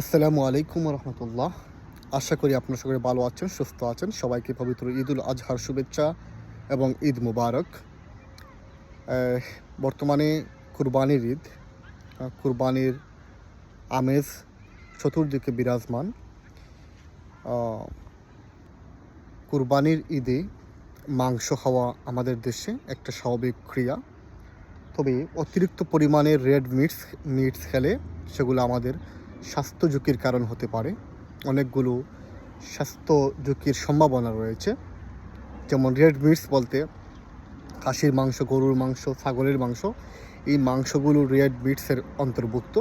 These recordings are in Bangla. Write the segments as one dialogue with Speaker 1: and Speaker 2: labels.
Speaker 1: আসসালামু আলাইকুম রহমতুল্লাহ। আশা করি আপনার সকলে ভালো আছেন, সুস্থ আছেন। সবাইকে পবিত্র ঈদুল আজহার শুভেচ্ছা এবং ঈদ মুবারক। বর্তমানে কুরবানির ঈদ, কুরবানির আমেজ চতুর্দিকে বিরাজমান। আহ, কুরবানির ঈদে মাংস খাওয়া আমাদের দেশে একটা স্বাভাবিক ক্রিয়া। তবে অতিরিক্ত পরিমাণে রেড মিটস খেলে সেগুলো আমাদের স্বাস্থ্য ঝুঁকির কারণ হতে পারে। অনেকগুলো স্বাস্থ্য ঝুঁকির সম্ভাবনা রয়েছে। যেমন রেড মিটস বলতে খাসির মাংস, গরুর মাংস, ছাগলের মাংস, এই মাংসগুলো রেড মিটসের অন্তর্ভুক্ত।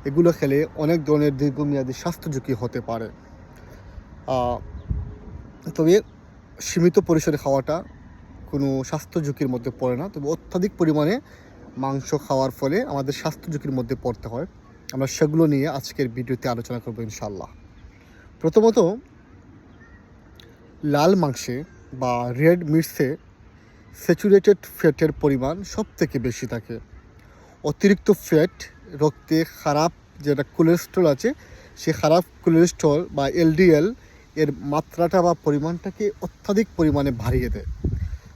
Speaker 1: এগুলো খেলে অনেক ধরনের দীর্ঘমেয়াদী স্বাস্থ্য ঝুঁকি হতে পারে। তবে সীমিত পরিসরে খাওয়াটা কোনো স্বাস্থ্য ঝুঁকির মধ্যে পড়ে না। তবে অত্যাধিক পরিমাণে মাংস খাওয়ার ফলে আমাদের স্বাস্থ্য ঝুঁকির মধ্যে পড়তে হয়। আমরা সেগুলো নিয়ে আজকের ভিডিওতে আলোচনা করব ইনশাল্লাহ। প্রথমত, লাল মাংসে বা রেড মিটসে স্যাচুরেটেড ফ্যাটের পরিমাণ সব থেকে বেশি থাকে। অতিরিক্ত ফ্যাট রক্তে খারাপ যেটা কোলেস্ট্রল আছে, সে খারাপ কোলেস্ট্রল বা এলডিএল এর মাত্রাটা বা পরিমাণটাকে অত্যাধিক পরিমাণে বাড়িয়ে দেয়,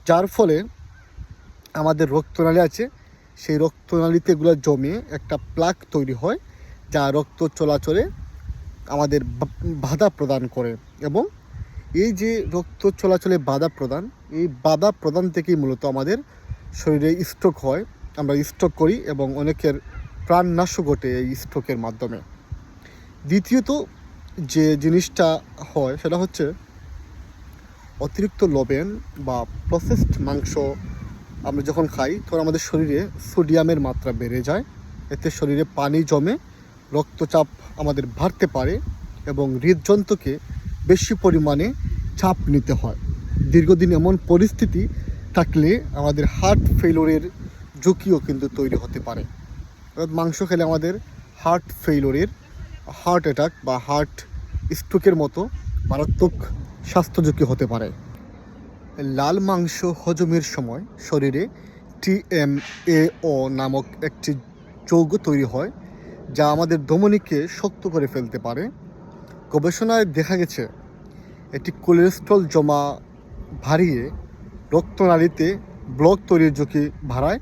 Speaker 1: যার ফলে আমাদের রক্তনালী আছে, সেই রক্তনালীতে এগুলো জমে একটা প্লাক তৈরি হয়, যা রক্ত চলাচলে আমাদের বাধা প্রদান করে। এবং এই যে রক্ত চলাচলে বাধা প্রদান, এই বাধা প্রদান থেকেই মূলত আমাদের শরীরে স্ট্রোক হয়, আমরা স্ট্রোক করি এবং অনেকের প্রাণনাশও ঘটে এই স্ট্রোকের মাধ্যমে। দ্বিতীয়ত যে জিনিসটা হয় সেটা হচ্ছে অতিরিক্ত লবণ বা প্রসেসড মাংস আমরা যখন খাই তখন আমাদের শরীরে সোডিয়ামের মাত্রা বেড়ে যায়। এতে শরীরে পানি জমে, রক্তচাপ আমাদের বাড়তে পারে এবং হৃদযন্ত্রকে বেশি পরিমাণে চাপ নিতে হয়। দীর্ঘদিন এমন পরিস্থিতি থাকলে আমাদের হার্ট ফেইলরের ঝুঁকিও কিন্তু তৈরি হতে পারে। মাংস খেলে আমাদের হার্ট ফেইলরের, হার্ট অ্যাটাক বা হার্ট স্ট্রোকের মতো মারাত্মক স্বাস্থ্য ঝুঁকি হতে পারে। লাল মাংস হজমের সময় শরীরে TMAO নামক একটি যৌগ তৈরি হয়, যা আমাদের ধমনীকে শক্ত করে ফেলতে পারে। গবেষণায় দেখা গেছে এটি কোলেস্ট্রল জমা বাড়িয়ে রক্তনালীতে ব্লক তৈরির ঝুঁকি বাড়ায়,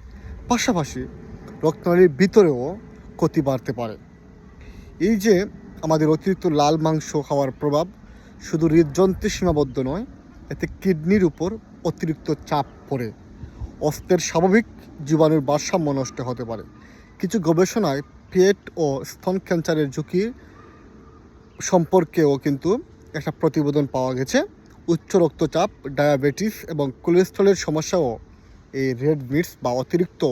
Speaker 1: পাশাপাশি রক্তনালীর ভিতরেও ক্ষতি বাড়তে পারে। এই যে আমাদের অতিরিক্ত লাল মাংস খাওয়ার প্রভাব শুধু হৃদযন্ত্রে সীমাবদ্ধ নয়, এতে কিডনির উপর অতিরিক্ত চাপ পড়ে অস্ত্রের স্বাভাবিক জীবাণুর ভারসাম্য নষ্ট হতে পারে। কিছু গবেষণায় পেট ও স্তন ক্যান্সারের ঝুঁকি সম্পর্কেও কিন্তু একটা প্রতিবেদন পাওয়া গেছে। উচ্চ রক্তচাপ, ডায়াবেটিস এবং কোলেস্ট্রলের সমস্যাও এই রেড মিটস বা অতিরিক্ত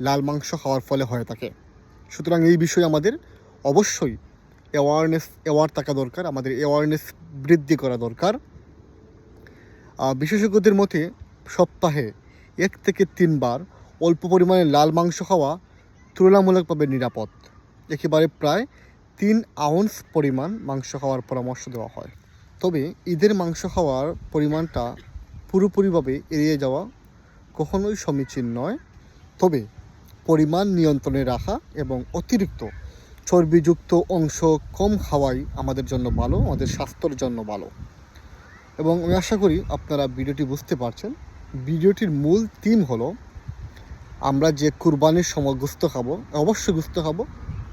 Speaker 1: লাল মাংস খাওয়ার ফলে হয়ে থাকে। সুতরাং এই বিষয়ে আমাদের অবশ্যই অ্যাওয়ার থাকা দরকার, আমাদের অ্যাওয়ারনেস বৃদ্ধি করা দরকার। বিশেষজ্ঞদের মতে সপ্তাহে 1 থেকে 3 বার অল্প পরিমাণে লাল মাংস খাওয়া তুলনামূলকভাবে নিরাপদ। একেবারে প্রায় 3 আউন্স পরিমাণ মাংস খাওয়ার পরামর্শ দেওয়া হয়। তবে ঈদের মাংস খাওয়ার পরিমাণটা পুরোপুরিভাবে এড়িয়ে যাওয়া কখনোই সমীচীন নয়। তবে পরিমাণ নিয়ন্ত্রণে রাখা এবং অতিরিক্ত চর্বিযুক্ত অংশ কম খাওয়াই আমাদের জন্য ভালো, আমাদের স্বাস্থ্যের জন্য ভালো। এবং আমি আশা করি আপনারা ভিডিওটি বুঝতে পারছেন। ভিডিওটির মূল থিম হলো আমরা যে কুরবানির সময় গোশত খাবো, অবশ্যই গোশত খাবো,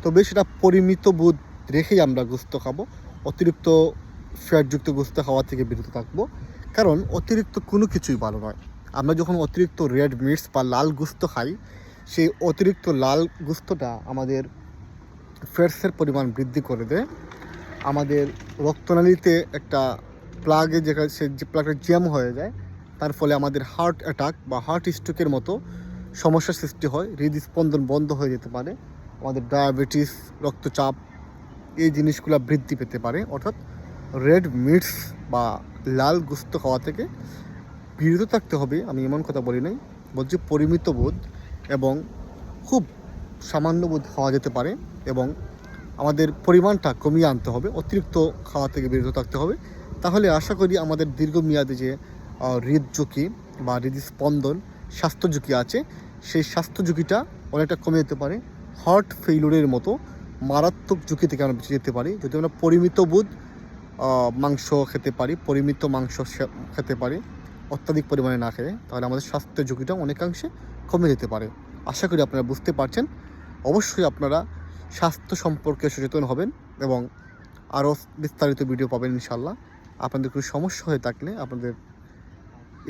Speaker 1: তবে সেটা পরিমিত বোধ রেখেই আমরা গোশত খাবো। অতিরিক্ত ফ্যাটযুক্ত গোশত খাওয়া থেকে বিরত থাকবো, কারণ অতিরিক্ত কোনো কিছুই ভালো নয়। আমরা যখন অতিরিক্ত রেড মিটস বা লাল গোশত খাই, সেই অতিরিক্ত লাল গোশতটা আমাদের ফ্যাটসের পরিমাণ বৃদ্ধি করে দেয়, আমাদের রক্তনালীতে একটা প্লাগে যেখানে সে যে প্লাগটা জ্যাম হয়ে যায়, তার ফলে আমাদের হার্ট অ্যাটাক বা হার্ট স্ট্রোকের মতো সমস্যার সৃষ্টি হয়, হৃদস্পন্দন বন্ধ হয়ে যেতে পারে, আমাদের ডায়াবেটিস, রক্তচাপ এই জিনিসগুলো বৃদ্ধি পেতে পারে। অর্থাৎ রেড মিটস বা লাল গোশত খাওয়া থেকে বিরত থাকতে হবে। আমি এমন কথা বলি নাই, বলছি পরিমিত বোধ এবং খুব সামান্য বোধ খাওয়া যেতে পারে এবং আমাদের পরিমাণটা কমিয়ে আনতে হবে, অতিরিক্ত খাওয়া থেকে বিরত থাকতে হবে। তাহলে আশা করি আমাদের দীর্ঘমেয়াদে যে হৃদঝুঁকি বা হৃদস্পন্দন স্বাস্থ্য ঝুঁকি আছে, সেই স্বাস্থ্য ঝুঁকিটা অনেকটা কমে যেতে পারে। হার্ট ফেইলুরের মতো মারাত্মক ঝুঁকি থেকে আমরা বেঁচে যেতে পারি যদি আমরা পরিমিত বোধ মাংস খেতে পারি, পরিমিত মাংস খেতে পারি, অত্যাধিক পরিমাণে না খেয়ে, তাহলে আমাদের স্বাস্থ্যের ঝুঁকিটা অনেকাংশে কমে যেতে পারে। আশা করি আপনারা বুঝতে পারছেন। অবশ্যই আপনারা স্বাস্থ্য সম্পর্কে সচেতন হবেন এবং আরও বিস্তারিত ভিডিও পাবেন ইনশাল্লাহ। আপনাদের কোনো সমস্যা হয়ে থাকলে, আপনাদের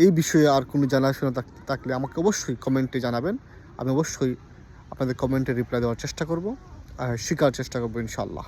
Speaker 1: এই বিষয়ে আর কোনো জানাশোনা থাকলে আমাকে অবশ্যই কমেন্টে জানাবেন। আমি অবশ্যই আপনাদের কমেন্টে রিপ্লাই দেওয়ার চেষ্টা করব আর শেখার চেষ্টা করবো ইনশাল্লাহ।